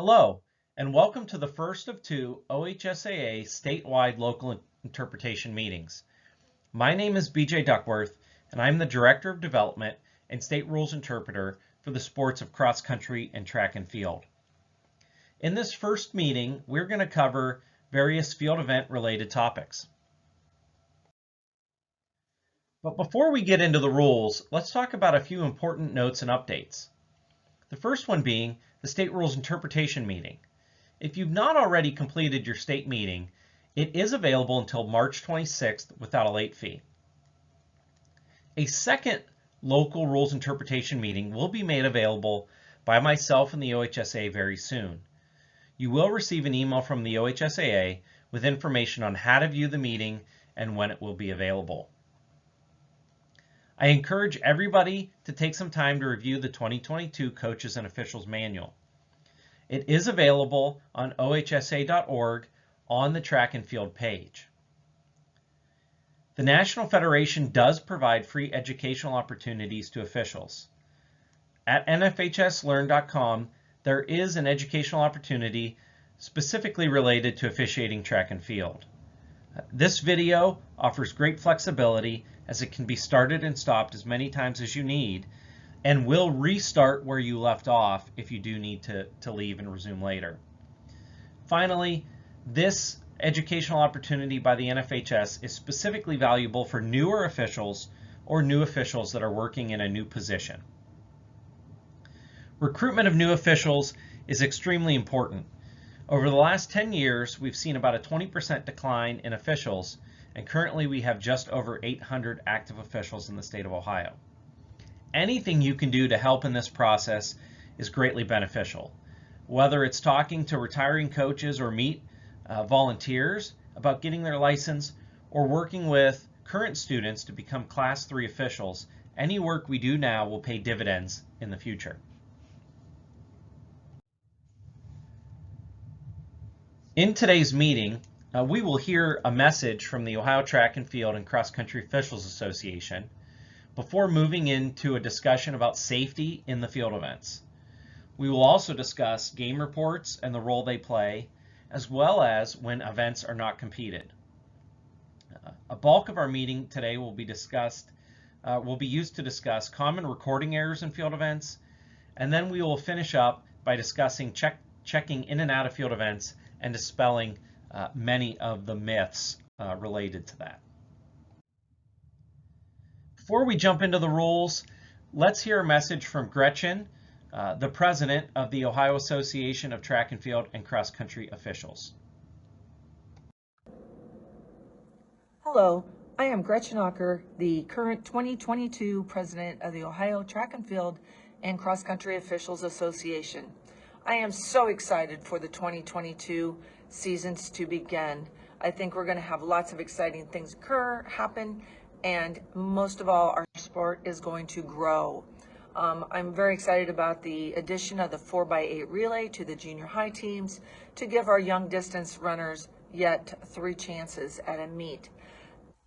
Hello, and welcome to the first of two OHSAA statewide local interpretation meetings. My name is BJ Duckworth, and I'm the Director of Development and State Rules Interpreter for the sports of cross country and track and field. In this first meeting, we're going to cover various field event related topics. But before we get into the rules, let's talk about a few important notes and updates. The first one being the State Rules Interpretation meeting. If you've not already completed your state meeting, it is available until March 26th without a late fee. A second local rules interpretation meeting will be made available by myself and the OHSAA very soon. You will receive an email from the OHSAA with information on how to view the meeting and when it will be available. I encourage everybody to take some time to review the 2022 Coaches and Officials Manual. It is available on ohsaa.org on the track and field page. The National Federation does provide free educational opportunities to officials. At nfhslearn.com, there is an educational opportunity specifically related to officiating track and field. This video offers great flexibility as it can be started and stopped as many times as you need and will restart where you left off if you do need to leave and resume later. Finally, this educational opportunity by the NFHS is specifically valuable for newer officials or new officials that are working in a new position. Recruitment of new officials is extremely important. Over the last 10 years, we've seen about a 20% decline in officials, and currently we have just over 800 active officials in the state of Ohio. Anything you can do to help in this process is greatly beneficial. Whether it's talking to retiring coaches or meet volunteers about getting their license, or working with current students to become Class 3 officials, any work we do now will pay dividends in the future. In today's meeting, we will hear a message from the Ohio Track and Field and Cross Country Officials Association before moving into a discussion about safety in the field events. We will also discuss game reports and the role they play, as well as when events are not competed. A bulk of our meeting today will be used to discuss common recording errors in field events, and then we will finish up by discussing checking in and out of field events and dispelling many of the myths related to that. Before we jump into the rules, let's hear a message from Gretchen, the president of the Ohio Association of Track and Field and Cross Country Officials. Hello, I am Gretchen Ocker, the current 2022 president of the Ohio Track and Field and Cross Country Officials Association. I am so excited for the 2022 seasons to begin. I think we're going to have lots of exciting things happen, and most of all, our sport is going to grow. I'm very excited about the addition of the 4x8 relay to the junior high teams to give our young distance runners yet 3 chances at a meet.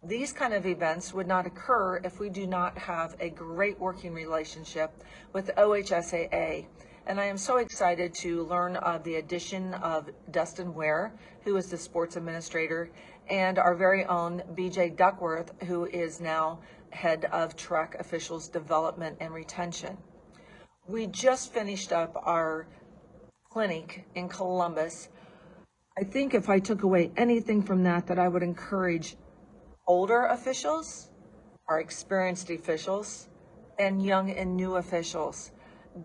These kind of events would not occur if we do not have a great working relationship with OHSAA. And I am so excited to learn of the addition of Dustin Ware, who is the sports administrator, and our very own BJ Duckworth, who is now head of track officials development and retention. We just finished up our clinic in Columbus. I think if I took away anything from that I would encourage older officials, our experienced officials, and young and new officials.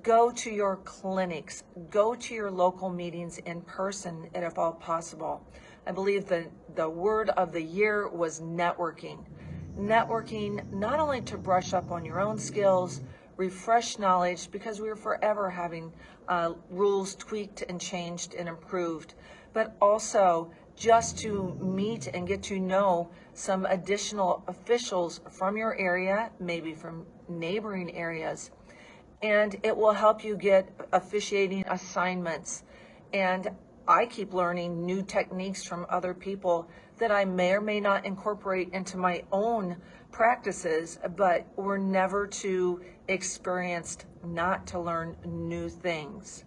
Go to your clinics, go to your local meetings in person if all possible. I believe that the word of the year was networking. Networking not only to brush up on your own skills, refresh knowledge, because we're forever having rules tweaked and changed and improved, but also just to meet and get to know some additional officials from your area, maybe from neighboring areas. And it will help you get officiating assignments. And I keep learning new techniques from other people that I may or may not incorporate into my own practices, but we're never too experienced not to learn new things.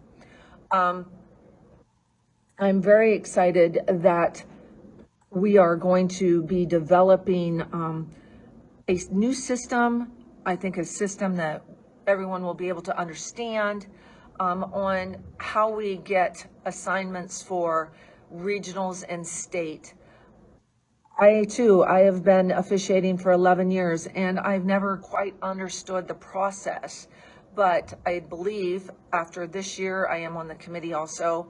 I'm very excited that we are going to be developing a new system. I think a system that everyone will be able to understand on how we get assignments for regionals and state. I have been officiating for 11 years and I've never quite understood the process. But I believe after this year, I am on the committee also.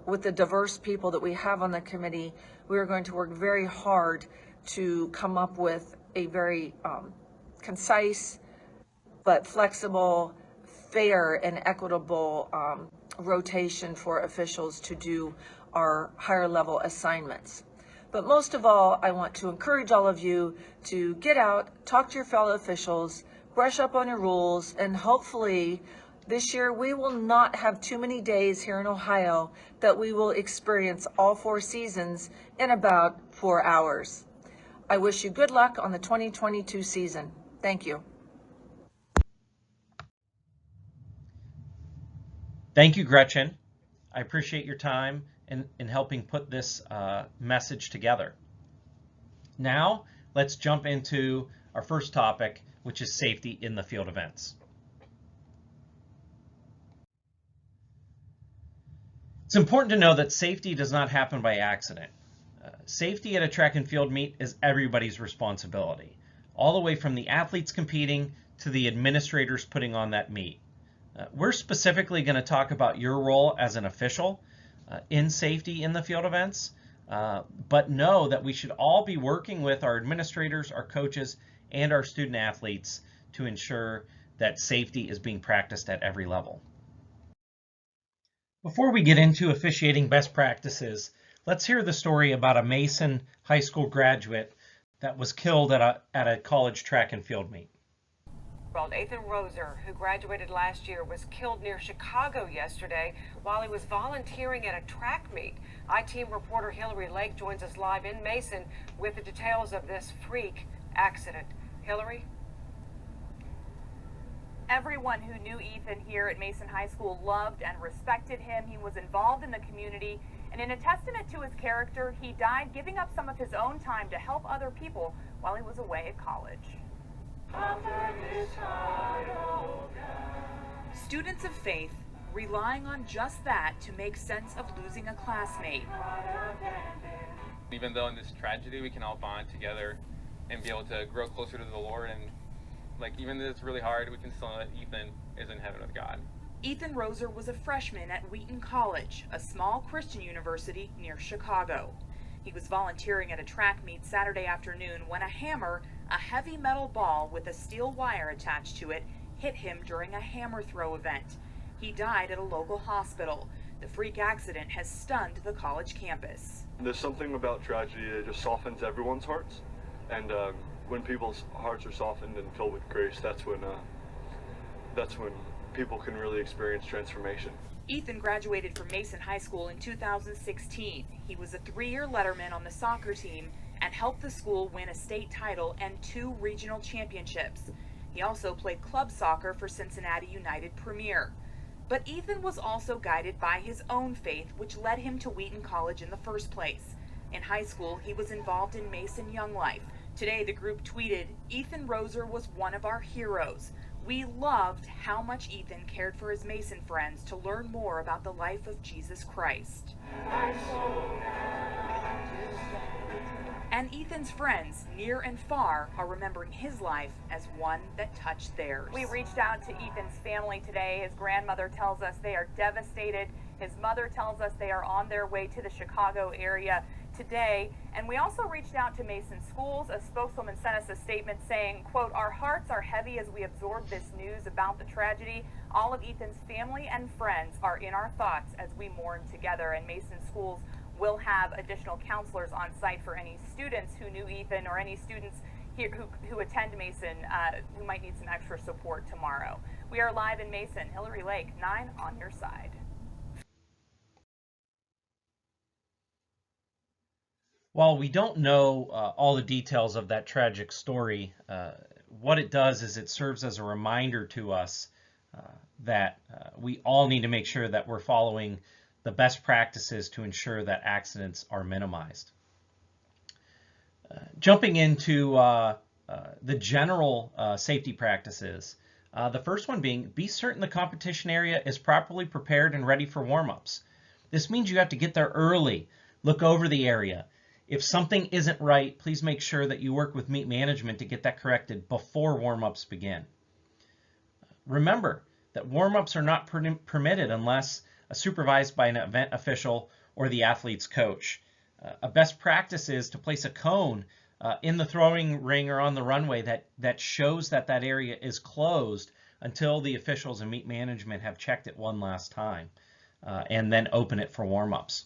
With the diverse people that we have on the committee, we are going to work very hard to come up with a very concise but flexible, fair, and equitable rotation for officials to do our higher level assignments. But most of all, I want to encourage all of you to get out, talk to your fellow officials, brush up on your rules, and hopefully this year we will not have too many days here in Ohio that we will experience all 4 seasons in about 4 hours. I wish you good luck on the 2022 season. Thank you. Thank you, Gretchen. I appreciate your time in helping put this message together. Now, let's jump into our first topic, which is safety in the field events. It's important to know that safety does not happen by accident. Safety at a track and field meet is everybody's responsibility, all the way from the athletes competing to the administrators putting on that meet. We're specifically going to talk about your role as an official in safety in the field events, but know that we should all be working with our administrators, our coaches, and our student athletes to ensure that safety is being practiced at every level. Before we get into officiating best practices, let's hear the story about a Mason High School graduate that was killed at a college track and field meet. Ethan Roser, who graduated last year, was killed near Chicago yesterday while he was volunteering at a track meet. I-Team reporter Hillary Lake joins us live in Mason with the details of this freak accident. Hillary? Everyone who knew Ethan here at Mason High School loved and respected him. He was involved in the community, and in a testament to his character, he died giving up some of his own time to help other people while he was away at college. Students of faith relying on just that to make sense of losing a classmate. Even though in this tragedy we can all bond together and be able to grow closer to the Lord, and even though it's really hard, we can still know that Ethan is in heaven with God. Ethan Roser was a freshman at Wheaton College, a small Christian university near Chicago. He was volunteering at a track meet Saturday afternoon when a hammer, a heavy metal ball with a steel wire attached to it, hit him during a hammer throw event. He died at a local hospital. The freak accident has stunned the college campus. There's something about tragedy that just softens everyone's hearts, and when people's hearts are softened and filled with grace, that's when people can really experience transformation. Ethan graduated from Mason High School in 2016. He was a 3-year letterman on the soccer team and helped the school win a state title and 2 regional championships. He also played club soccer for Cincinnati United Premier. But Ethan was also guided by his own faith, which led him to Wheaton College in the first place. In high school, he was involved in Mason Young Life. Today, the group tweeted, "Ethan Roser was one of our heroes. We loved how much Ethan cared for his Mason friends to learn more about the life of Jesus Christ." And Ethan's friends, near and far, are remembering his life as one that touched theirs. We reached out to Ethan's family today. His grandmother tells us they are devastated. His mother tells us they are on their way to the Chicago area today. And we also reached out to Mason Schools. A spokeswoman sent us a statement saying, quote, "Our hearts are heavy as we absorb this news about the tragedy. All of Ethan's family and friends are in our thoughts as we mourn together." And Mason Schools will have additional counselors on site for any students who knew Ethan or any students here who attend Mason who might need some extra support tomorrow. We are live in Mason. Hillary Lake, 9 on your side. While we don't know all the details of that tragic story, what it does is it serves as a reminder to us that we all need to make sure that we're following the best practices to ensure that accidents are minimized. Jumping into the general safety practices, the first one being, be certain the competition area is properly prepared and ready for warm-ups. This means you have to get there early, look over the area. If something isn't right, please make sure that you work with meet management to get that corrected before warm-ups begin. Remember that warm-ups are not permitted unless supervised by an event official or the athlete's coach. A best practice is to place a cone in the throwing ring or on the runway that shows that that area is closed until the officials and meet management have checked it one last time, and then open it for warm-ups.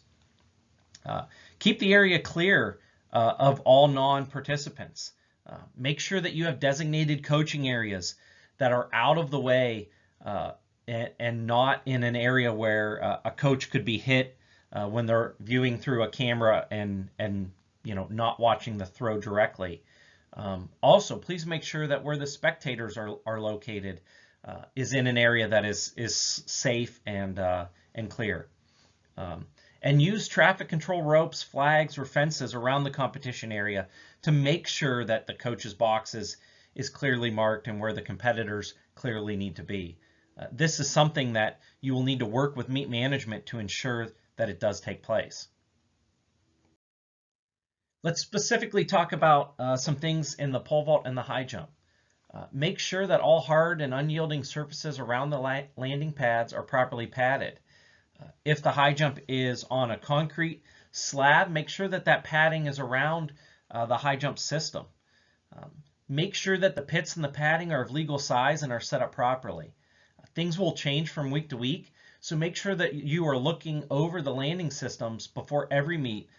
Keep the area clear of all non-participants. Make sure that you have designated coaching areas that are out of the way and not in an area where a coach could be hit when they're viewing through a camera and not watching the throw directly. Also, please make sure that where the spectators are located is in an area that is safe and clear. And use traffic control ropes, flags, or fences around the competition area to make sure that the coach's box is clearly marked and where the competitors clearly need to be. This is something that you will need to work with meet management to ensure that it does take place. Let's specifically talk about some things in the pole vault and the high jump. Make sure that all hard and unyielding surfaces around the landing pads are properly padded. If the high jump is on a concrete slab, make sure that that padding is around the high jump system. Make sure that the pits and the padding are of legal size and are set up properly. Things will change from week to week, so make sure that you are looking over the landing systems before every meet,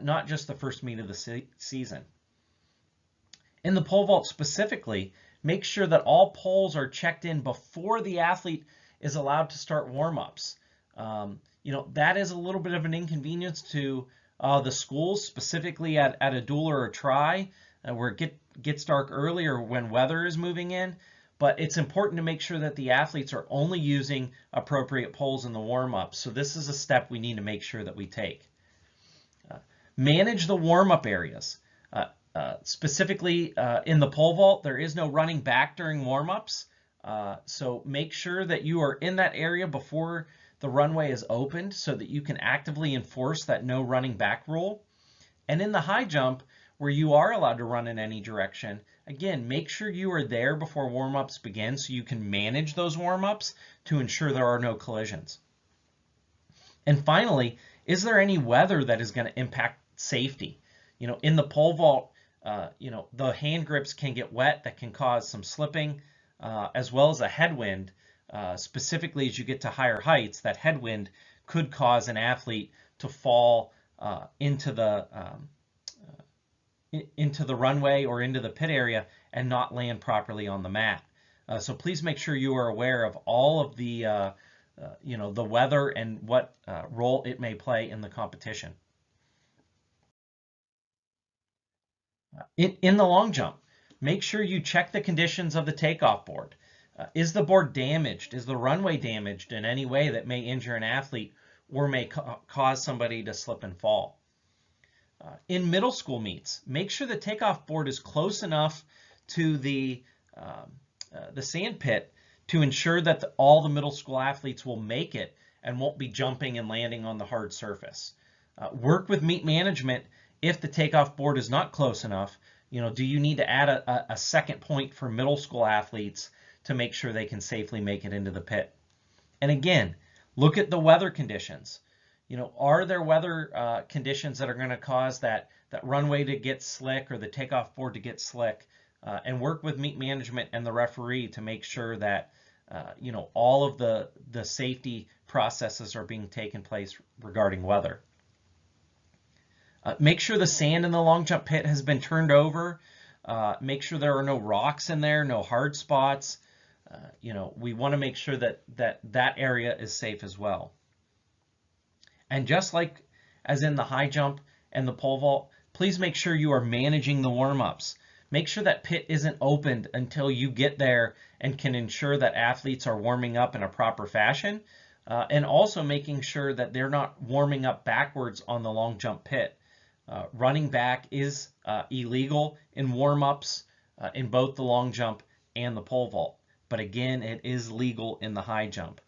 not just the first meet of the season. In the pole vault specifically, make sure that all poles are checked in before the athlete is allowed to start warm-ups. That is a little bit of an inconvenience to the schools, specifically at a dual or a try, where it gets dark early or when weather is moving in. But it's important to make sure that the athletes are only using appropriate poles in the warm-up. So this is a step we need to make sure that we take. Manage the warm-up areas. Specifically in the pole vault, there is no running back during warm-ups. So make sure that you are in that area before the runway is opened so that you can actively enforce that no running back rule. And in the high jump, where you are allowed to run in any direction, again, make sure you are there before warm-ups begin so you can manage those warm-ups to ensure there are no collisions. And finally, is there any weather that is going to impact safety? In the pole vault, the hand grips can get wet. That can cause some slipping, as well as a headwind. Specifically, as you get to higher heights, that headwind could cause an athlete to fall into the runway or into the pit area and not land properly on the mat. So please make sure you are aware of all of the the weather and what role it may play in the competition. In the long jump, make sure you check the conditions of the takeoff board. Is the board damaged? Is the runway damaged in any way that may injure an athlete or may cause somebody to slip and fall? In middle school meets, make sure the takeoff board is close enough to the sand pit to ensure that all the middle school athletes will make it and won't be jumping and landing on the hard surface. Work with meet management if the takeoff board is not close enough. Do you need to add a second point for middle school athletes to make sure they can safely make it into the pit? And again, look at the weather conditions. Are there weather conditions that are going to cause that runway to get slick or the takeoff board to get slick? And work with meet management and the referee to make sure that all of the safety processes are being taken place regarding weather. Make sure the sand in the long jump pit has been turned over. Make sure there are no rocks in there, no hard spots. We want to make sure that area is safe as well. And just like as in the high jump and the pole vault, please make sure you are managing the warm-ups. Make sure that pit isn't opened until you get there and can ensure that athletes are warming up in a proper fashion. and also making sure that they're not warming up backwards on the long jump pit. Running back is illegal in warm-ups in both the long jump and the pole vault. But again, it is legal in the high jump.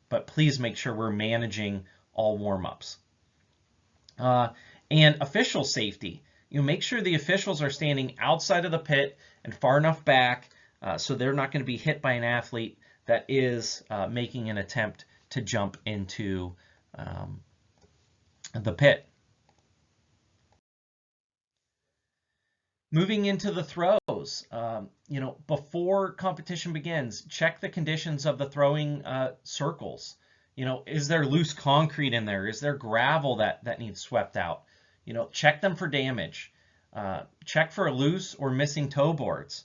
But please make sure we're managing all warm-ups. And official safety. Make sure the officials are standing outside of the pit and far enough back so they're not going to be hit by an athlete that is making an attempt to jump into the pit. Moving into the throws, before competition begins, check the conditions of the throwing circles. Is there loose concrete in there? Is there gravel that needs swept out? Check them for damage. Check for loose or missing toe boards.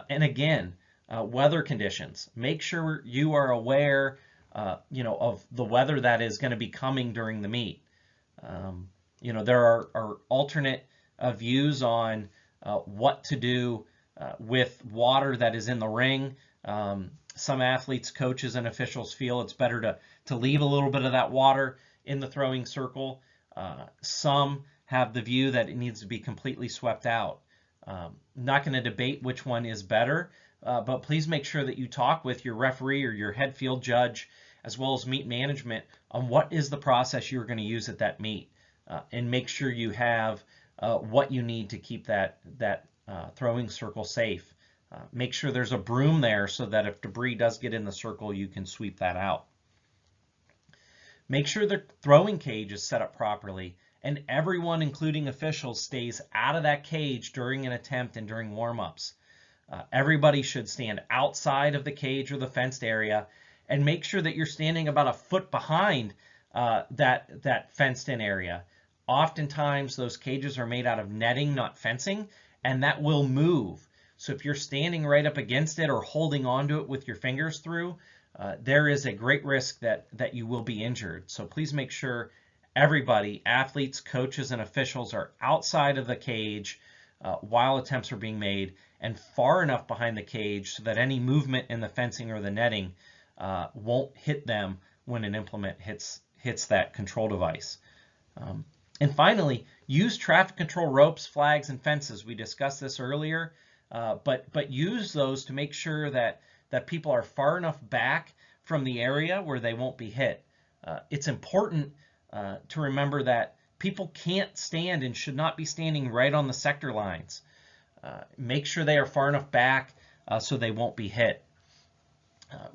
And again, weather conditions. Make sure you are aware, of the weather that is going to be coming during the meet. There are alternate views on what to do with water that is in the ring. Some athletes, coaches, and officials feel it's better to leave a little bit of that water in the throwing circle. Some have the view that it needs to be completely swept out. Not going to debate which one is better, but please make sure that you talk with your referee or your head field judge, as well as meet management, on what is the process you're going to use at that meet, and make sure you have what you need to keep that throwing circle safe. Make sure there's a broom there so that if debris does get in the circle, you can sweep that out. Make sure the throwing cage is set up properly, and everyone, including officials, stays out of that cage during an attempt and during warm-ups. Everybody should stand outside of the cage or the fenced area, and make sure that you're standing about a foot behind that fenced-in area. Oftentimes, those cages are made out of netting, not fencing, and that will move. So if you're standing right up against it or holding onto it with your fingers through, there is a great risk that you will be injured. So please make sure everybody, athletes, coaches, and officials, are outside of the cage while attempts are being made and far enough behind the cage so that any movement in the fencing or the netting won't hit them when an implement hits that control device. And finally, use traffic control ropes, flags, and fences. We discussed this earlier, but use those to make sure that people are far enough back from the area where they won't be hit. It's important to remember that people can't stand and should not be standing right on the sector lines. Make sure they are far enough back so they won't be hit.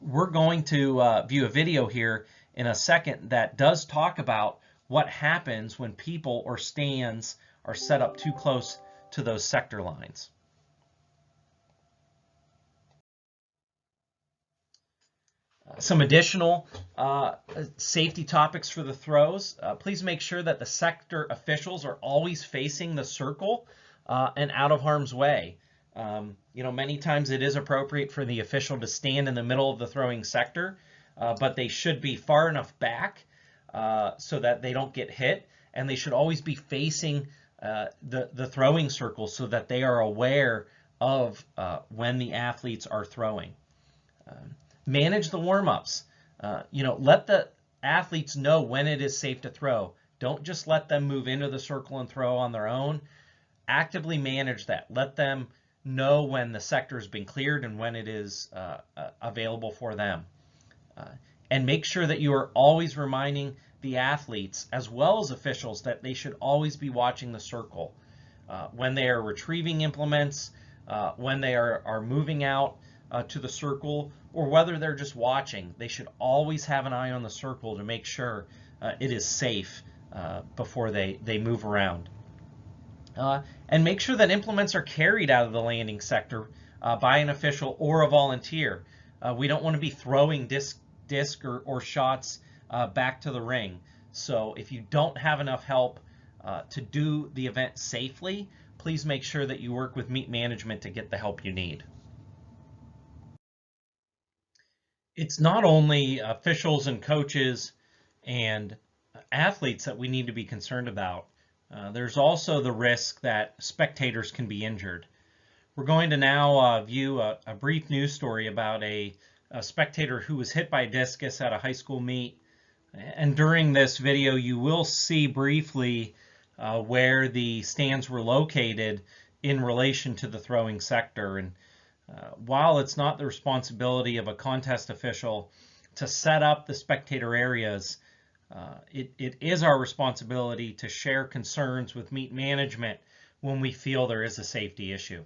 We're going to view a video here in a second that does talk about what happens when people or stands are set up too close to those sector lines. Some additional safety topics for the throws. Please make sure that the sector officials are always facing the circle and out of harm's way. Many times it is appropriate for the official to stand in the middle of the throwing sector, but they should be far enough back so that they don't get hit, and they should always be facing the throwing circle so that they are aware of when the athletes are throwing. Manage the warm-ups. Let the athletes know when it is safe to throw. Don't just let them move into the circle and throw on their own. Actively manage that. Let them know when the sector has been cleared and when it is available for them. And make sure that you are always reminding the athletes as well as officials that they should always be watching the circle. When they are retrieving implements, when they are moving out to the circle, or whether they're just watching, they should always have an eye on the circle to make sure it is safe before they move around. And make sure that implements are carried out of the landing sector by an official or a volunteer. We don't want to be throwing disc or shots back to the ring. So if you don't have enough help to do the event safely, please make sure that you work with meet management to get the help you need. It's not only officials and coaches and athletes that we need to be concerned about. There's also the risk that spectators can be injured. We're going to now view a brief news story about a a spectator who was hit by a discus at a high school meet. And during this video, you will see briefly where the stands were located in relation to the throwing sector. And while it's not the responsibility of a contest official to set up the spectator areas, it is our responsibility to share concerns with meet management when we feel there is a safety issue.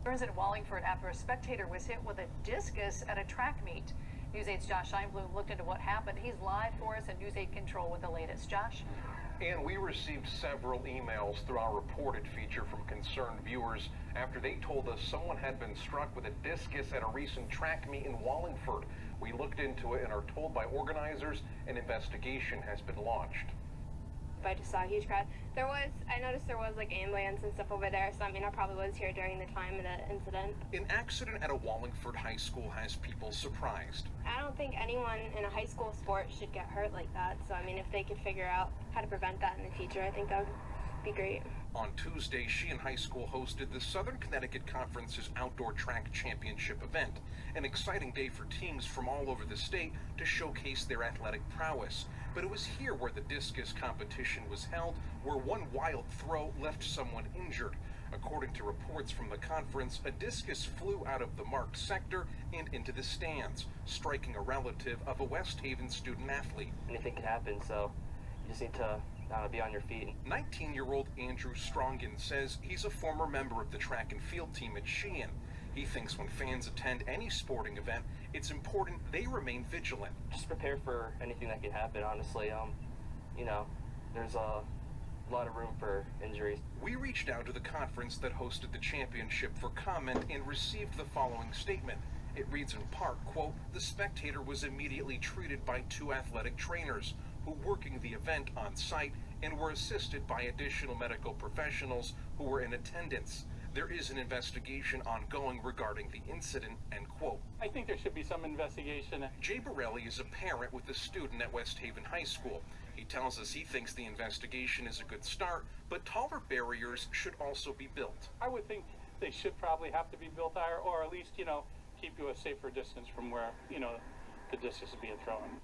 In Wallingford after a spectator was hit with a discus at a track meet. News 8's Josh Einblum looked into what happened. He's live for us at News 8 Control with the latest. Josh? And we received several emails through our reported feature from concerned viewers after they told us someone had been struck with a discus at a recent track meet in Wallingford. We looked into it and are told by organizers an investigation has been launched. I just saw a huge crowd. I noticed there was like ambulance and stuff over there, so I mean I probably was here during the time of the incident. An accident at a Wallingford high school has people surprised. I don't think anyone in a high school sport should get hurt like that, so I mean if they could figure out how to prevent that in the future, I think that would be great. On Tuesday, Sheehan High School hosted the Southern Connecticut Conference's Outdoor Track Championship event, an exciting day for teams from all over the state to showcase their athletic prowess. But it was here where the discus competition was held, where one wild throw left someone injured. According to reports from the conference, a discus flew out of the marked sector and into the stands, striking a relative of a West Haven student athlete. Anything could happen, so you just need to be on your feet. 19-year-old Andrew Strongen says he's a former member of the track and field team at Sheehan. He thinks when fans attend any sporting event, it's important they remain vigilant. Just prepare for anything that could happen, honestly. There's a lot of room for injuries. We reached out to the conference that hosted the championship for comment and received the following statement. It reads in part, quote, "The spectator was immediately treated by 2 athletic trainers who working the event on site and were assisted by additional medical professionals who were in attendance. There is an investigation ongoing regarding the incident," end quote. I think there should be some investigation. Jay Borelli is a parent with a student at West Haven High School. He tells us he thinks the investigation is a good start, but taller barriers should also be built. I would think they should probably have to be built higher, or at least, keep you a safer distance from where, the discus is being thrown.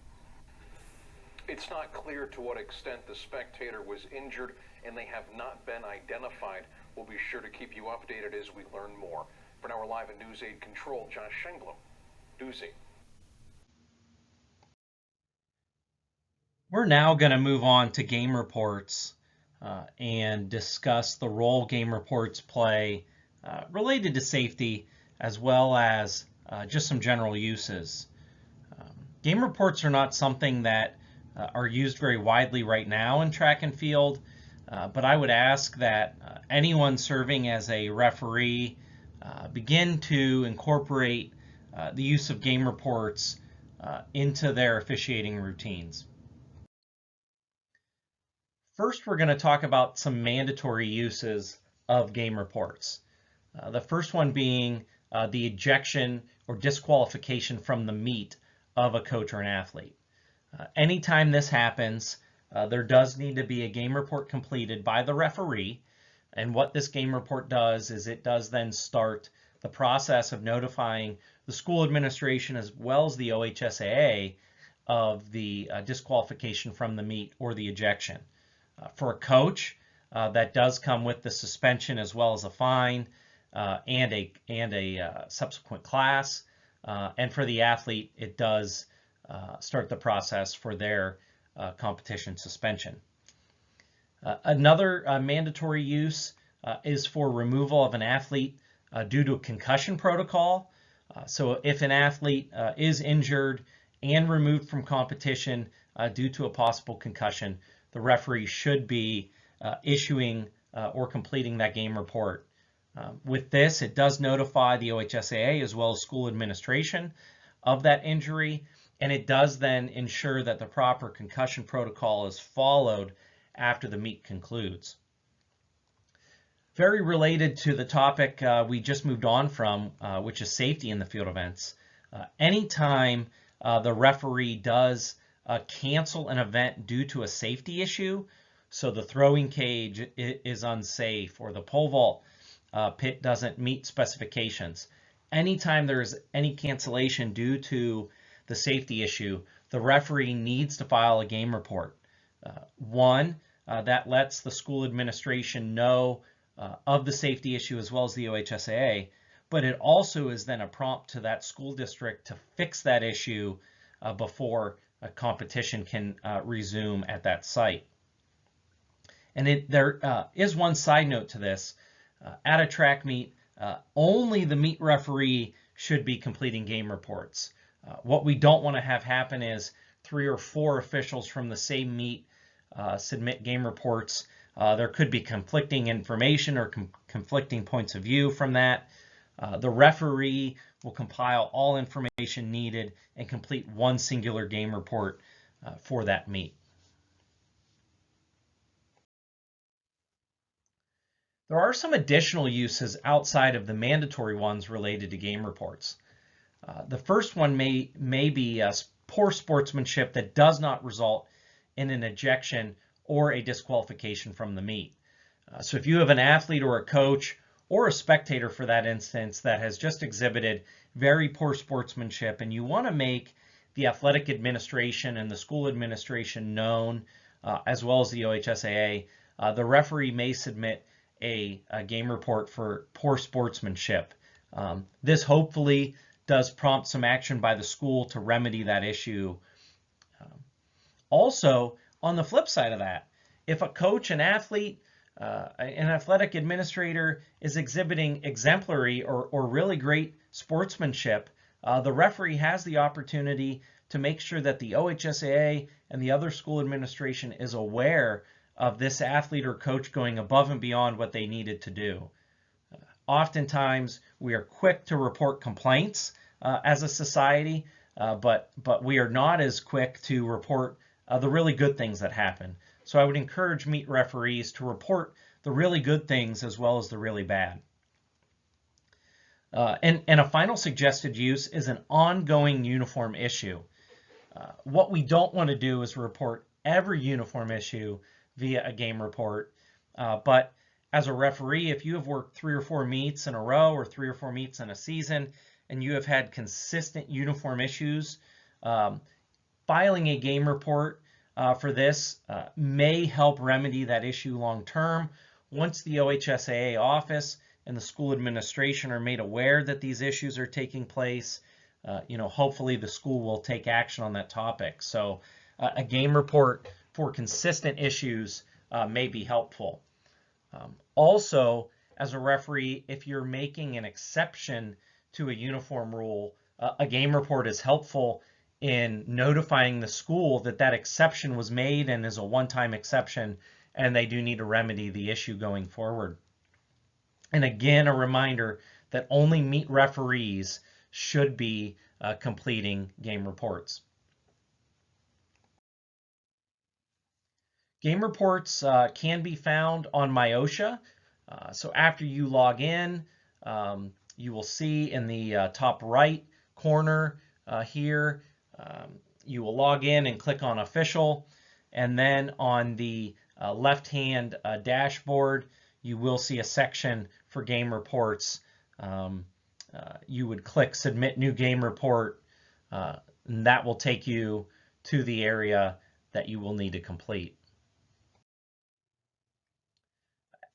It's not clear to what extent the spectator was injured, and they have not been identified. We'll be sure to keep you updated as we learn more. For now, we're live at News 8 Control. Josh Einblum, News 8. We're now going to move on to game reports and discuss the role game reports play related to safety, as well as just some general uses. Game reports are not something that are used very widely right now in track and field, but I would ask that anyone serving as a referee begin to incorporate the use of game reports into their officiating routines. First, we're going to talk about some mandatory uses of game reports. The first one being the ejection or disqualification from the meet of a coach or an athlete. Anytime this happens, there does need to be a game report completed by the referee. And what this game report does is it does then start the process of notifying the school administration as well as the OHSAA of the disqualification from the meet or the ejection. For a coach, that does come with the suspension as well as a fine and a subsequent class. And for the athlete, it does start the process for their competition suspension. Another mandatory use is for removal of an athlete due to a concussion protocol. So if an athlete is injured and removed from competition due to a possible concussion, the referee should be issuing or completing that game report. With this, it does notify the OHSAA as well as school administration of that injury, and it does then ensure that the proper concussion protocol is followed after the meet concludes. Very related to the topic we just moved on from, which is safety in the field events. Anytime the referee does cancel an event due to a safety issue, so the throwing cage is unsafe or the pole vault pit doesn't meet specifications, Anytime there's any cancellation due to the safety issue, the referee needs to file a game report. One, that lets the school administration know of the safety issue as well as the OHSAA, but it also is then a prompt to that school district to fix that issue before a competition can resume at that site. And there is one side note to this. At a track meet, only the meet referee should be completing game reports. What we don't want to have happen is 3 or 4 officials from the same meet submit game reports. There could be conflicting information or conflicting points of view from that. The referee will compile all information needed and complete one singular game report for that meet. There are some additional uses outside of the mandatory ones related to game reports. The first one may be poor sportsmanship that does not result in an ejection or a disqualification from the meet. So if you have an athlete or a coach or a spectator for that instance that has just exhibited very poor sportsmanship and you want to make the athletic administration and the school administration known, as well as the OHSAA, the referee may submit a game report for poor sportsmanship. This hopefully does prompt some action by the school to remedy that issue. Also, on the flip side of that, if a coach, an athlete, an athletic administrator is exhibiting exemplary or really great sportsmanship, the referee has the opportunity to make sure that the OHSAA and the other school administration is aware of this athlete or coach going above and beyond what they needed to do. Oftentimes, we are quick to report complaints as a society, but we are not as quick to report the really good things that happen. So I would encourage meet referees to report the really good things as well as the really bad. And a final suggested use is an ongoing uniform issue. What we don't want to do is report every uniform issue via a game report, but as a referee, if you have worked 3 or 4 meets in a row or 3 or 4 meets in a season and you have had consistent uniform issues, filing a game report for this may help remedy that issue long term. Once the OHSAA office and the school administration are made aware that these issues are taking place, hopefully the school will take action on that topic. So a game report for consistent issues may be helpful. Also, as a referee, if you're making an exception to a uniform rule, a game report is helpful in notifying the school that that exception was made and is a one-time exception, and they do need to remedy the issue going forward. And again, a reminder that only meet referees should be completing game reports. Game reports can be found on OHSAA. So after you log in, you will see in the top right corner here, you will log in and click on official. And then on the left-hand dashboard, you will see a section for game reports. You would click submit new game report, and that will take you to the area that you will need to complete.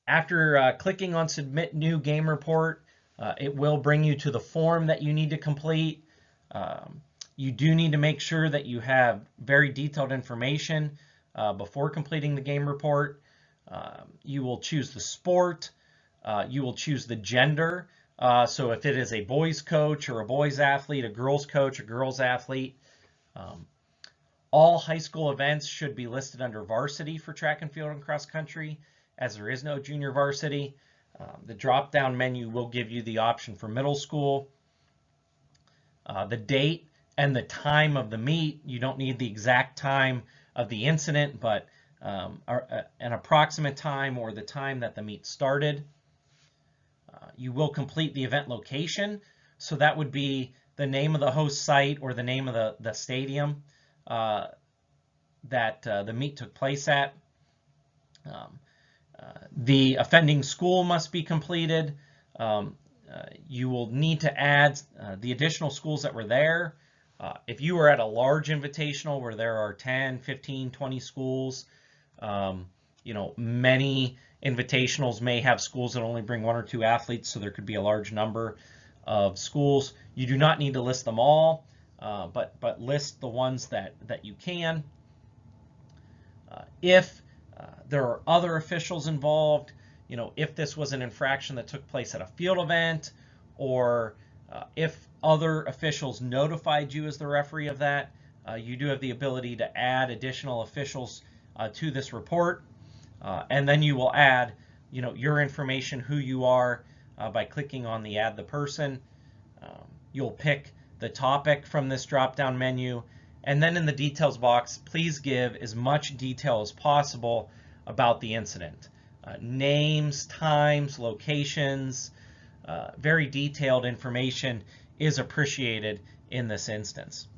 After clicking on submit new game report, it will bring you to the form that you need to complete. You do need to make sure that you have very detailed information before completing the game report. You will choose the sport. You will choose the gender. So if it is a boys coach or a boys athlete, a girls coach, a girls athlete. All high school events should be listed under varsity for track and field and cross country, as there is no junior varsity. The drop-down menu will give you the option for middle school. The date and the time of the meet, you don't need the exact time of the incident, but an approximate time or the time that the meet started. You will complete the event location, so that would be the name of the host site or the name of the stadium that the meet took place at. The offending school must be completed. you will need to add the additional schools that were there. If you were at a large invitational where there are 10, 15, 20 schools, many invitationals may have schools that only bring 1 or 2 athletes, so there could be a large number of schools. You do not need to list them all, but list the ones that you can. If there are other officials involved, if this was an infraction that took place at a field event, or if other officials notified you as the referee of that, you do have the ability to add additional officials to this report. And then you will add, your information, who you are, by clicking on the Add the Person. You'll pick the topic from this drop-down menu, and then in the details box, please give as much detail as possible about the incident. Names, times, locations, very detailed information is appreciated in this instance.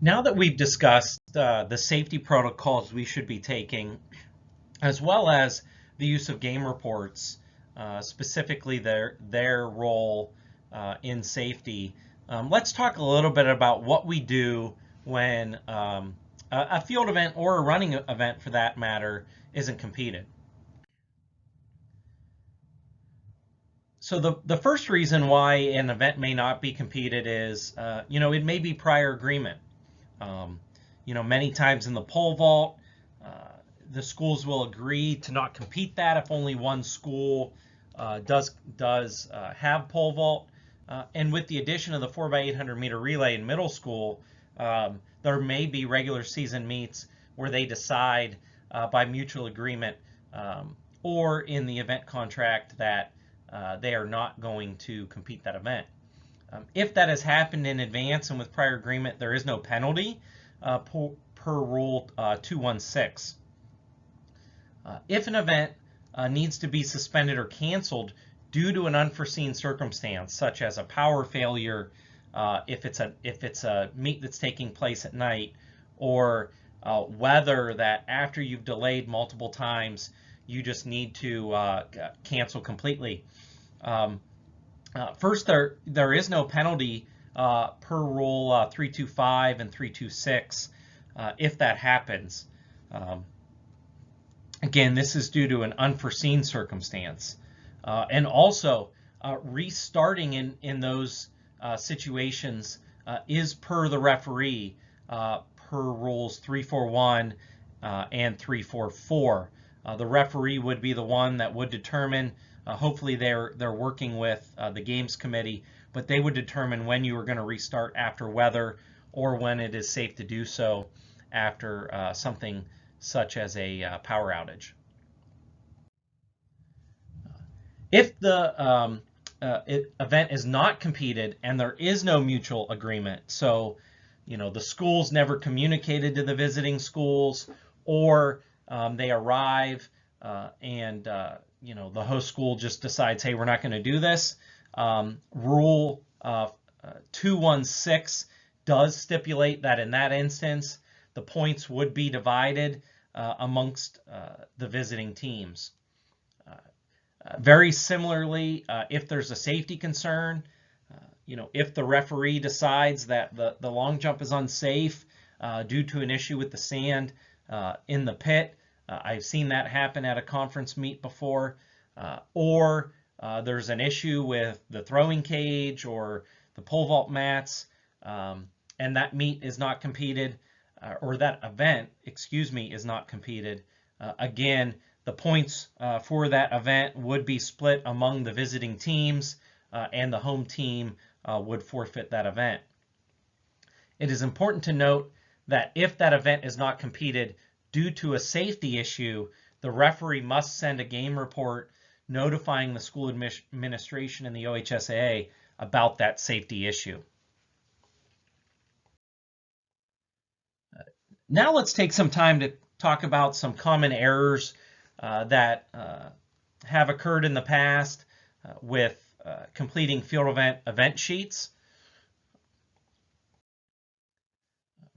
Now that we've discussed the safety protocols we should be taking, as well as the use of game reports, specifically their role in safety, let's talk a little bit about what we do when a field event, or a running event for that matter, isn't competed. So the first reason why an event may not be competed is, it may be prior agreement. Many times in the pole vault, the schools will agree to not compete that if only one school does have pole vault. And with the addition of the 4x800 meter relay in middle school, there may be regular season meets where they decide by mutual agreement or in the event contract that they are not going to compete that event. If that has happened in advance and with prior agreement, there is no penalty per Rule 216. If an event needs to be suspended or canceled due to an unforeseen circumstance, such as a power failure, if it's a meet that's taking place at night, or weather that after you've delayed multiple times, you just need to cancel completely. First, there is no penalty per Rule 325 and 326 if that happens. Again, this is due to an unforeseen circumstance. And also, restarting in those situations is per the referee, per Rules 341 and 344. The referee would be the one that would determine, hopefully they're working with the games committee, but they would determine when you are going to restart after weather, or when it is safe to do so after something such as a power outage. If the event is not competed and there is no mutual agreement, so the schools never communicated to the visiting schools, or they arrive and the host school just decides, hey, we're not going to do this. Rule 216 does stipulate that in that instance, the points would be divided amongst the visiting teams. Very similarly, if there's a safety concern, if the referee decides that the long jump is unsafe due to an issue with the sand in the pit, I've seen that happen at a conference meet before, or there's an issue with the throwing cage or the pole vault mats, and that meet is not competed, or that event, excuse me, is not competed. Again, the points for that event would be split among the visiting teams, and the home team would forfeit that event. It is important to note that if that event is not competed due to a safety issue, the referee must send a game report notifying the school administration and the OHSAA about that safety issue. Now let's take some time to talk about some common errors that have occurred in the past with completing field event sheets.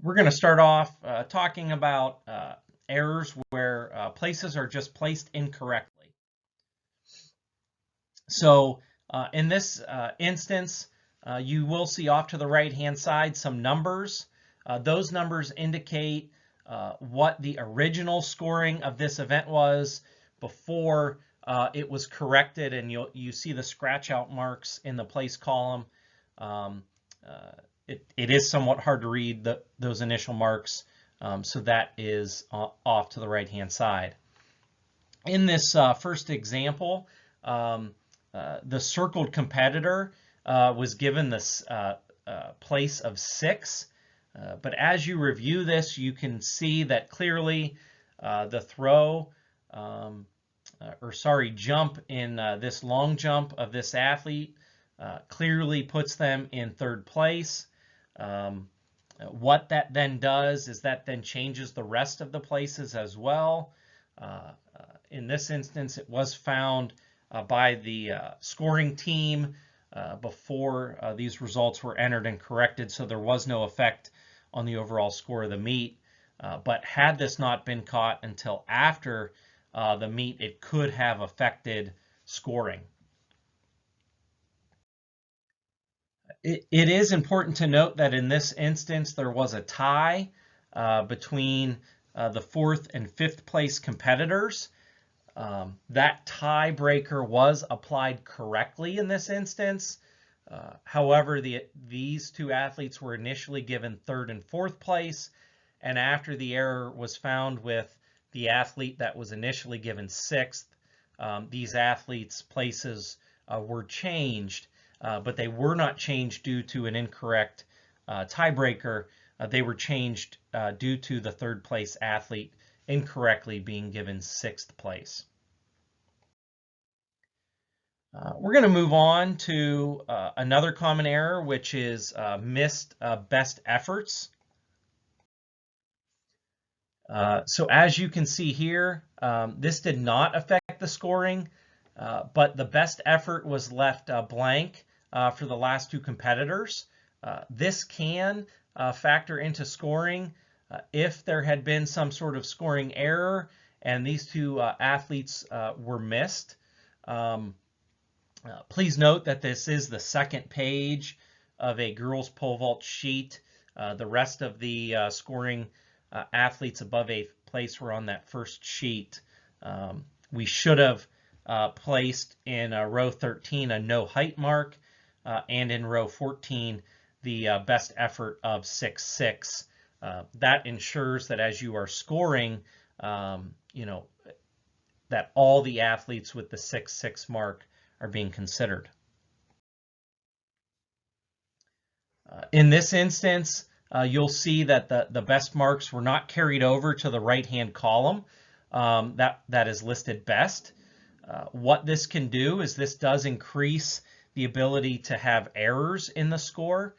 We're going to start off talking about errors where places are just placed incorrectly. So in this instance, you will see off to the right-hand side some numbers. Those numbers indicate what the original scoring of this event was before it was corrected, and you see the scratch out marks in the place column. It is somewhat hard to read those initial marks, so that is off to the right-hand side. In this first example, the circled competitor was given this place of 6, but as you review this, you can see that clearly the jump in this long jump of this athlete clearly puts them in 3rd place. What that then does is that then changes the rest of the places as well. In this instance, it was found by the scoring team before these results were entered and corrected, so there was no effect on the overall score of the meet. But had this not been caught until after the meet, it could have affected scoring. It is important to note that in this instance, there was a tie between the 4th and 5th place competitors. That tiebreaker was applied correctly in this instance. However, these 2 athletes were initially given 3rd and 4th place, and after the error was found with the athlete that was initially given 6th, these athletes' places were changed, but they were not changed due to an incorrect tiebreaker. They were changed due to the 3rd place athlete incorrectly being given 6th place. We're going to move on to another common error, which is missed best efforts. So as you can see here, this did not affect the scoring, but the best effort was left blank for the last 2 competitors. This can factor into scoring if there had been some sort of scoring error and these 2 athletes were missed. Please note that this is the 2nd page of a girls pole vault sheet. The rest of the scoring athletes above 8th place were on that first sheet. We should have placed in row 13 a no height mark, and in row 14 the best effort of 6.6. That ensures that as you are scoring, that all the athletes with the 6.6 mark are being considered. In this instance, you'll see that the best marks were not carried over to the right-hand column that is listed best. What this can do is this does increase the ability to have errors in the score,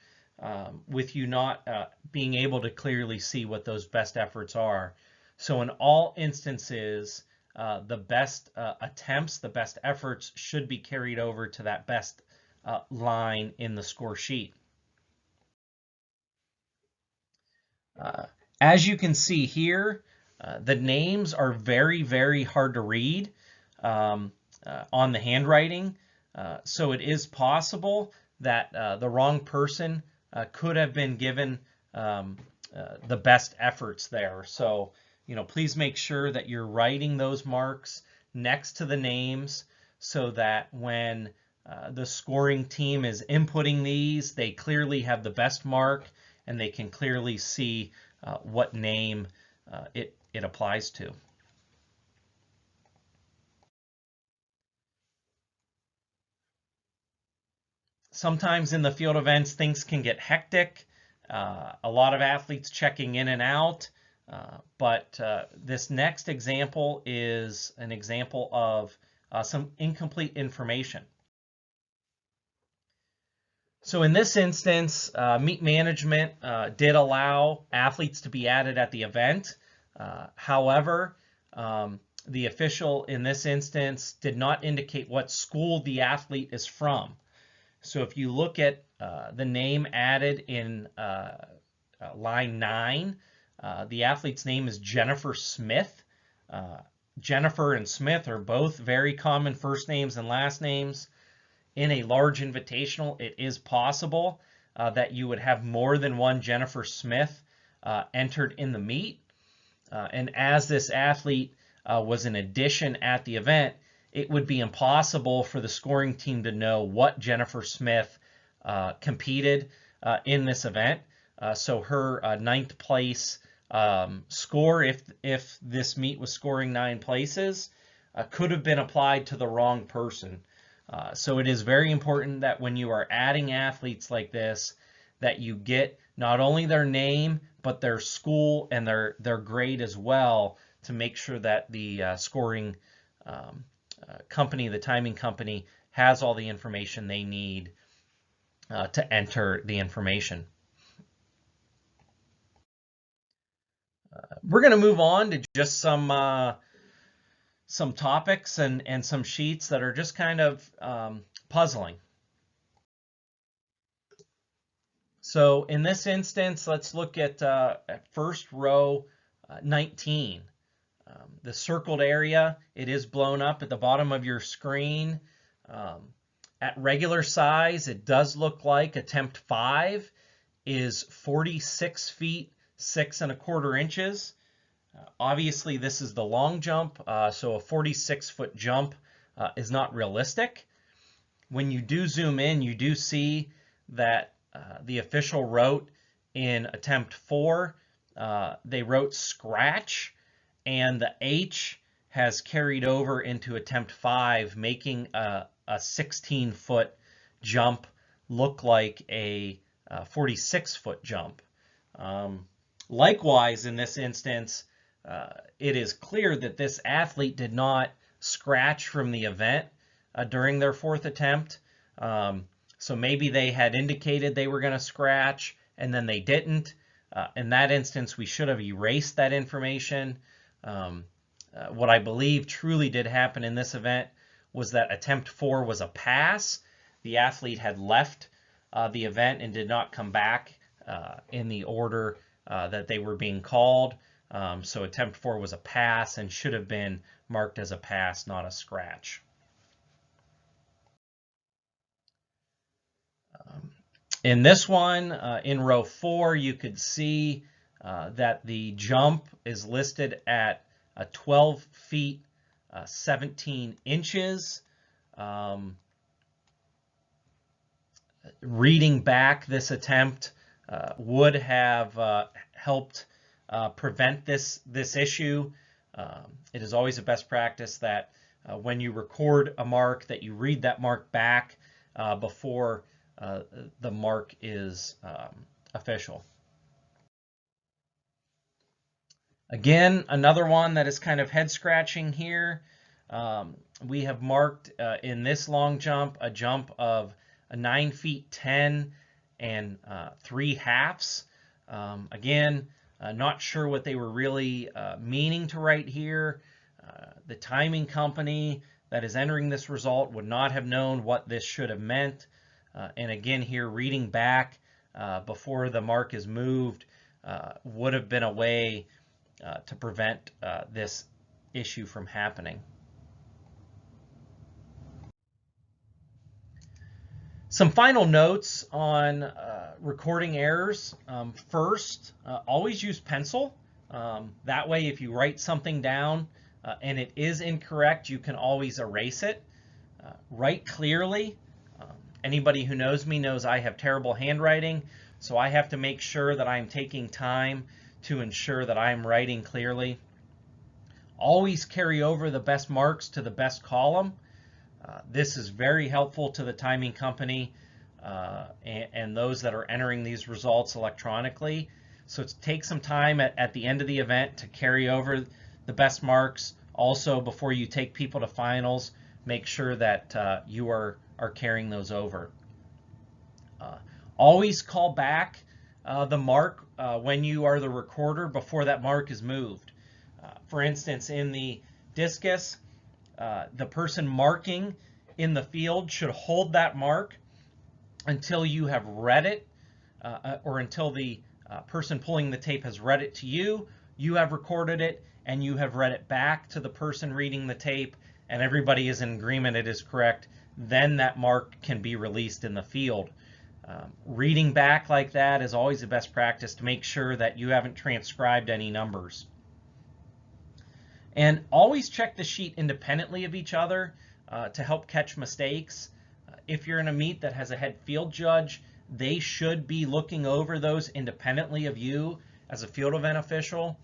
with you not being able to clearly see what those best efforts are. So in all instances, the best attempts, the best efforts should be carried over to that best line in the score sheet. As you can see here, the names are very, very hard to read on the handwriting. So it is possible that the wrong person could have been given the best efforts there. So, please make sure that you're writing those marks next to the names so that when the scoring team is inputting these, they clearly have the best mark and they can clearly see what name it applies to. Sometimes in the field events, things can get hectic. A lot of athletes checking in and out. But this next example is an example of some incomplete information. So in this instance, meet management did allow athletes to be added at the event. However, the official in this instance did not indicate what school the athlete is from. So if you look at the name added in line 9, The athlete's name is Jennifer Smith. Jennifer and Smith are both very common first names and last names. In a large invitational, it is possible that you would have more than one Jennifer Smith entered in the meet. And as this athlete was an addition at the event, it would be impossible for the scoring team to know what Jennifer Smith competed in this event. So her 9th place score, if this meet was scoring 9 places, could have been applied to the wrong person. So it is very important that when you are adding athletes like this, that you get not only their name, but their school and their grade as well, to make sure that the scoring company, the timing company, has all the information they need to enter the information. We're going to move on to just some topics and some sheets that are just kind of puzzling. So in this instance, let's look at first row 19. The circled area, it is blown up at the bottom of your screen. At regular size, it does look like attempt 5 is 46 feet 6 1/4 inches. Obviously, this is the long jump, so a 46-foot jump is not realistic. When you do zoom in, you do see that the official wrote in attempt 4, they wrote scratch, and the H has carried over into attempt 5, making a 16-foot jump look like a 46-foot jump. Likewise, in this instance, it is clear that this athlete did not scratch from the event during their 4th attempt. So maybe they had indicated they were going to scratch and then they didn't. In that instance, we should have erased that information. What I believe truly did happen in this event was that attempt 4 was a pass. The athlete had left the event and did not come back in the order that they were being called. So attempt 4 was a pass and should have been marked as a pass, not a scratch. In this one, in row 4, you could see that the jump is listed at 12 feet 17 inches. Reading back this attempt would have helped prevent this issue. It is always a best practice that when you record a mark, that you read that mark back before the mark is official. Again, another one that is kind of head scratching here. We have marked in this long jump a jump of 9 feet 10 and 3/2. Again, not sure what they were really meaning to write here. The timing company that is entering this result would not have known what this should have meant. And again, here reading back before the mark is moved would have been a way to prevent this issue from happening. Some final notes on recording errors. First, always use pencil. That way, if you write something down and it is incorrect, you can always erase it. Write clearly. Anybody who knows me knows I have terrible handwriting, so I have to make sure that I'm taking time to ensure that I'm writing clearly. Always carry over the best marks to the best column. This is very helpful to the timing company and those that are entering these results electronically. So take some time at the end of the event to carry over the best marks. Also, before you take people to finals, make sure that you are carrying those over. Always call back the mark when you are the recorder before that mark is moved. For instance, in the discus, the person marking in the field should hold that mark until you have read it or until the person pulling the tape has read it to you, you have recorded it, and you have read it back to the person reading the tape, and everybody is in agreement it is correct, then that mark can be released in the field. Reading back like that is always the best practice to make sure that you haven't transcribed any numbers. And always check the sheet independently of each other to help catch mistakes. If you're in a meet that has a head field judge, they should be looking over those independently of you as a field event official.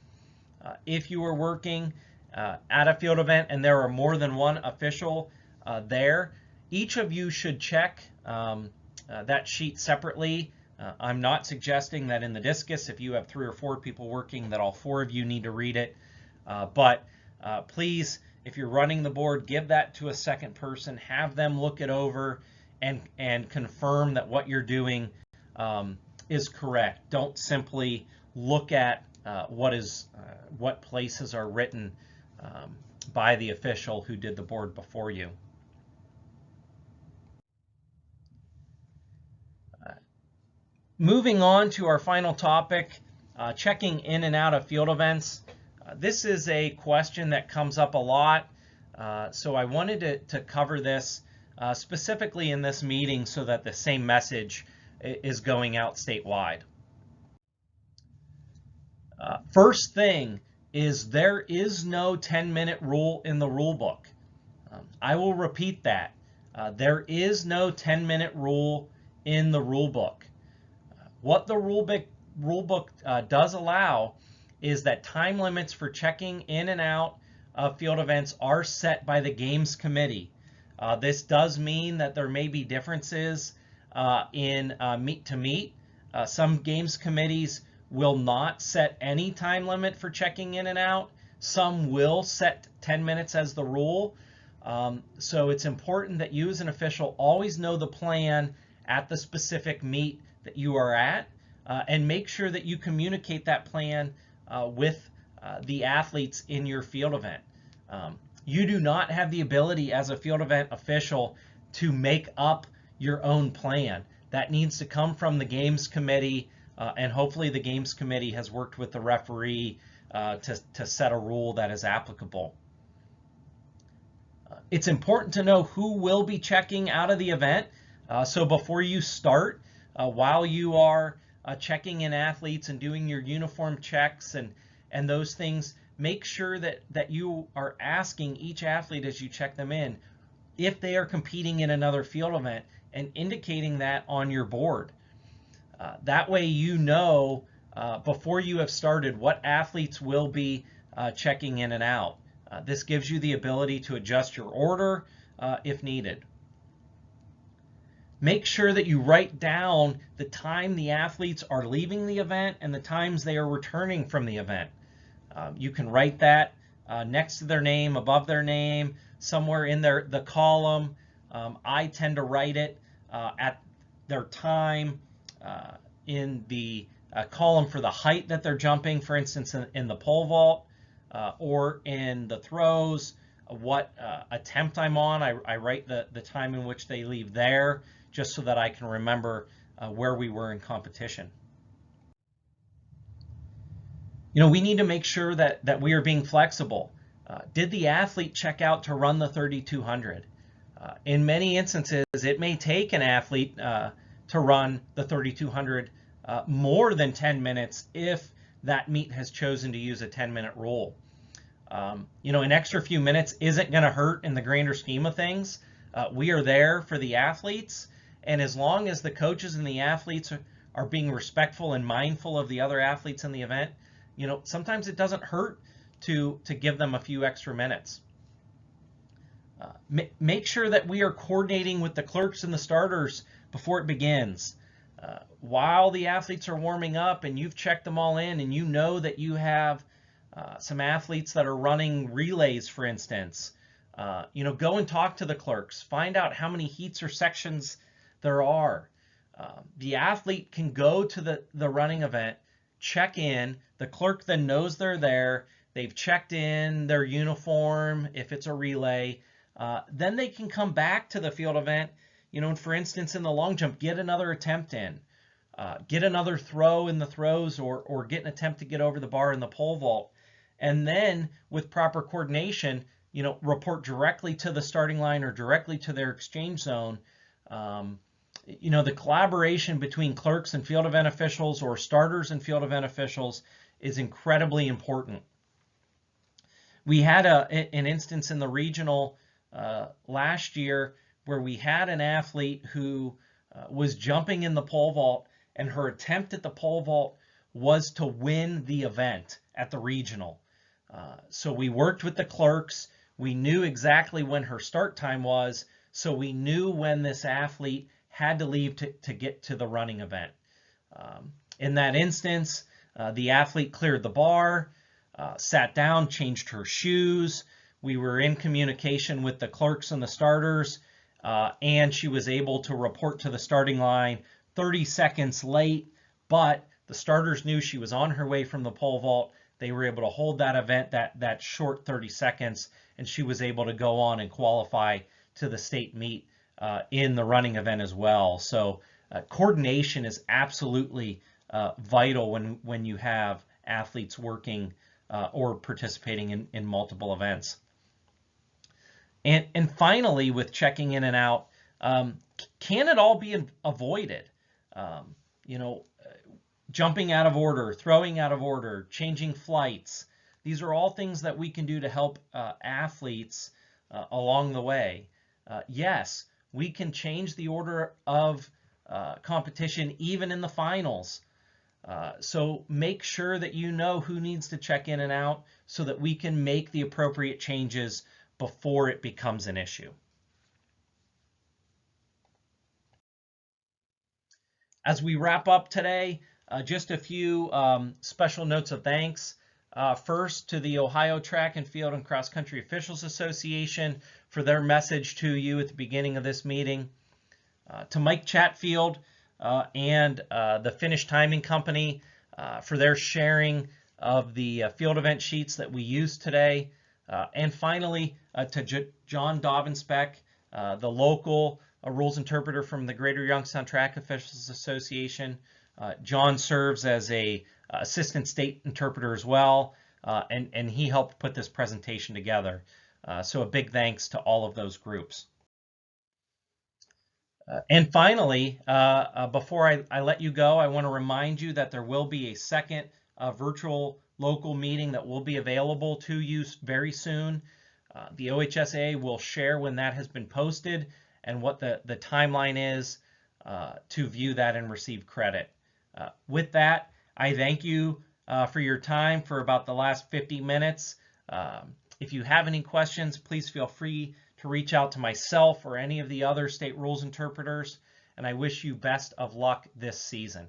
If you are working at a field event and there are more than one official there, each of you should check that sheet separately. I'm not suggesting that in the discus, if you have 3 or 4 people working, that all 4 of you need to read it. But please, if you're running the board, give that to a second person, have them look it over and confirm that what you're doing is correct. Don't simply look at what places are written by the official who did the board before you. Moving on to our final topic, checking in and out of field events. This is a question that comes up a lot, so I wanted to cover this specifically in this meeting so that the same message is going out statewide. First thing is there is no 10-minute rule in the rule book. I will repeat that. There is no 10-minute rule in the rule book. What the rule book does allow is that time limits for checking in and out of field events are set by the games committee. This does mean that there may be differences in meet to meet. Some games committees will not set any time limit for checking in and out. Some will set 10 minutes as the rule. So it's important that you as an official always know the plan at the specific meet that you are at, and make sure that you communicate that plan with the athletes in your field event. You do not have the ability as a field event official to make up your own plan. That needs to come from the games committee, and hopefully the games committee has worked with the referee to set a rule that is applicable. It's important to know who will be checking out of the event. So before you start, while you are checking in athletes and doing your uniform checks and those things, make sure that you are asking each athlete as you check them in if they are competing in another field event and indicating that on your board. That way you know before you have started what athletes will be checking in and out. This gives you the ability to adjust your order if needed. Make sure that you write down the time the athletes are leaving the event and the times they are returning from the event. You can write that next to their name, above their name, somewhere in the column. I tend to write it at their time in the column for the height that they're jumping, for instance, in the pole vault, or in the throws, what attempt I'm on. I write the time in which they leave there, just so that I can remember where we were in competition. You know, we need to make sure that we are being flexible. Did the athlete check out to run the 3200? In many instances, it may take an athlete to run the 3200 more than 10 minutes if that meet has chosen to use a 10-minute rule. You know, an extra few minutes isn't going to hurt in the grander scheme of things. We are there for the athletes, and as long as the coaches and the athletes are being respectful and mindful of the other athletes in the event, you know, sometimes it doesn't hurt to give them a few extra minutes. Make sure that we are coordinating with the clerks and the starters before it begins. While the athletes are warming up and you've checked them all in and you know that you have some athletes that are running relays, for instance, you know, go and talk to the clerks. Find out how many heats or sections there are. The athlete can go to the running event, check in. The clerk then knows they're there. They've checked in their uniform if it's a relay. Then they can come back to the field event, you know, and for instance, in the long jump, get another attempt in. get another throw in the throws, or get an attempt to get over the bar in the pole vault. And then with proper coordination, report directly to the starting line or directly to their exchange zone. The collaboration between clerks and field event officials, or starters and field event officials, is incredibly important. We had an instance in the regional last year where we had an athlete who was jumping in the pole vault, and her attempt at the pole vault was to win the event at the regional. So we worked with the clerks. We knew exactly when her start time was, so we knew when this athlete had to leave to get to the running event. In that instance, the athlete cleared the bar, sat down, changed her shoes. We were in communication with the clerks and the starters, and she was able to report to the starting line 30 seconds late, but the starters knew she was on her way from the pole vault. They were able to hold that event that short 30 seconds, and she was able to go on and qualify to the state meet in the running event as well. So coordination is absolutely vital when you have athletes working or participating in multiple events. And finally, with checking in and out, can it all be avoided? Jumping out of order, throwing out of order, changing flights. These are all things that we can do to help athletes along the way. Yes, we can change the order of competition even in the finals. So make sure that you know who needs to check in and out so that we can make the appropriate changes before it becomes an issue. As we wrap up today, just a few special notes of thanks. First, to the Ohio Track and Field and Cross Country Officials Association for their message to you at the beginning of this meeting. To Mike Chatfield and the Finnish Timing Company for their sharing of the field event sheets that we used today. And finally, to John Dobbinspec, the local rules interpreter from the Greater Youngstown Track Officials Association. John serves as a assistant state interpreter as well, and he helped put this presentation together. So a big thanks to all of those groups. And finally, before I let you go, I want to remind you that there will be a second virtual local meeting that will be available to you very soon. The OHSAA will share when that has been posted and what the timeline is to view that and receive credit. With that, I thank you for your time for about the last 50 minutes. If you have any questions, please feel free to reach out to myself or any of the other state rules interpreters, and I wish you best of luck this season.